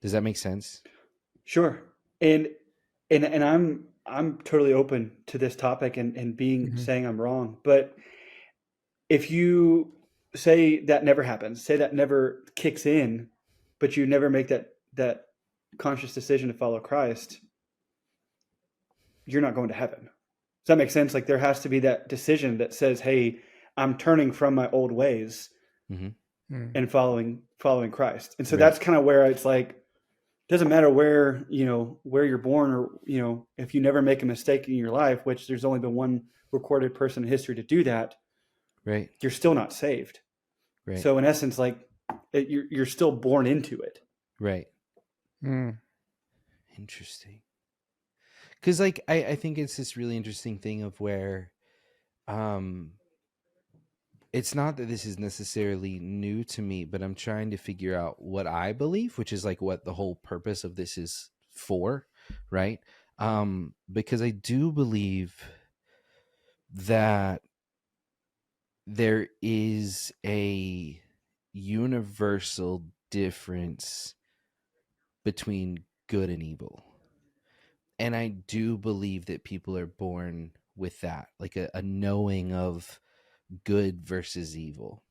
Does that make sense? Sure. And I'm totally open to this topic and being Mhm. saying I'm wrong. But if you say that never happens, say that never kicks in, but you never make that conscious decision to follow Christ, you're not going to heaven. Does that make sense? Like there has to be that decision that says, "Hey, I'm turning from my old ways Mm-hmm. Mm. and following Christ." And so Right. that's kind of where it's like doesn't matter where where you're born or if you never make a mistake in your life, which there's only been one recorded person in history to do that, Right. you're still not saved. Right. So in essence, like you're still born into it. Right. Mm. Interesting. Because like I think it's this really interesting thing of where um it's not that this is necessarily new to me, but I'm trying to figure out what I believe, which is like what the whole purpose of this is for, right? Because I do believe that there is a universal difference between good and evil. And I do believe that people are born with that, like a knowing of good versus evil.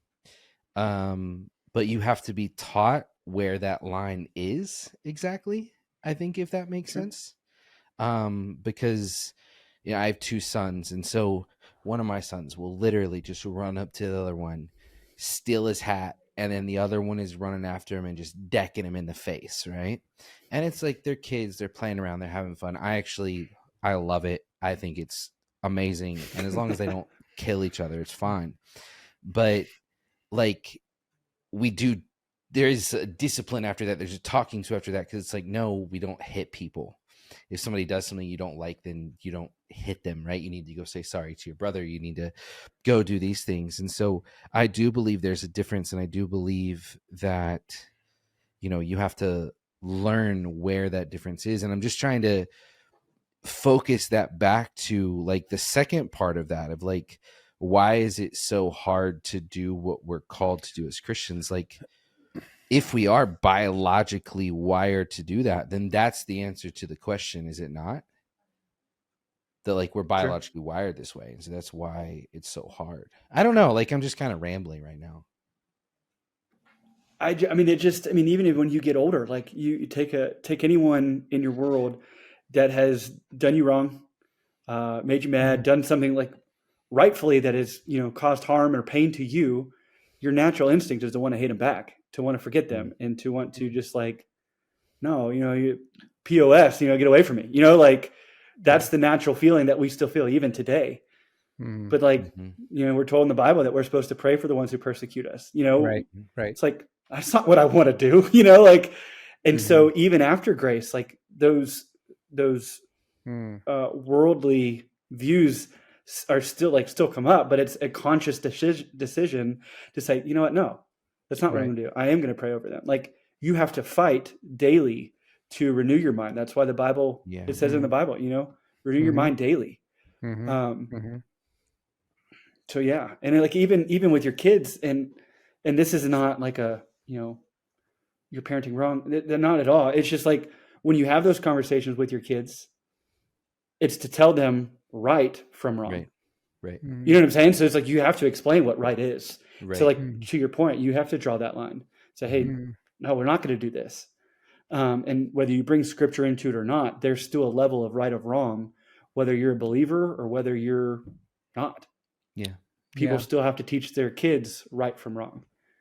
But you have to be taught where that line is exactly, I think, if that makes Sure. sense. Because I have two sons, and so one of my sons will literally just run up to the other one, steal his hat, and then the other one is running after him and just decking him in the face, right? And it's like they're kids, they're playing around, they're having fun. I love it. I think it's amazing, and as long as they don't kill each other, it's fine. But like we do, there's a discipline after that, there's a talking to after that, because it's like, no, we don't hit people. If somebody does something you don't like, then you don't hit them, right? You need to go say sorry to your brother, you need to go do these things. And so I do believe there's a difference, and I do believe that you have to learn where that difference is. And I'm just trying to focus that back to like the second part of that, of like, why is it so hard to do what we're called to do as Christians? Like, if we are biologically wired to do that, then that's the answer to the question, is it not? That like we're Sure. biologically wired this way, and so that's why it's so hard. I don't know, like I'm just kind of rambling right now. I mean, even when you get older, like you take anyone in your world that has done you wrong, made you mad, Mm. done something like rightfully that has caused harm or pain to you. Your natural instinct is to want to hate them back, to want to forget Mm, them, and to want to just like no, you POS, get away from me. Like Yeah. that's the natural feeling that we still feel even today. Mm. But like, mm-hmm, we're told in the Bible that we're supposed to pray for the ones who persecute us. Right. mm-hmm, Right. It's like that's not what I want to do, like and Mm-hmm. so even after grace, like those Mm. worldly views are still come up, but it's a conscious decision to say, you know what, no, that's not what I'm Right. going to do. I am going to pray over them. Like you have to fight daily to renew your mind. That's why yeah, it says in the Mm-hmm. Bible, renew your Mm-hmm. mind daily. Mm-hmm. um Mm-hmm. so yeah, and like even with your kids, and this is not like a you're parenting wrong. They're not at all. It's just like when you have those conversations with your kids, it's to tell them right from wrong. right, right, You Mm-hmm. know what I'm saying? So it's like you have to explain what right is. So right, like to your point, you have to draw that line. Say, hey, mm-hmm, Mm-hmm. no, we're not going to do this. And whether you bring scripture into it or not, there's still a level of right of wrong, whether you're a believer or whether you're not. yeah. People Yeah. still have to teach their kids right from wrong.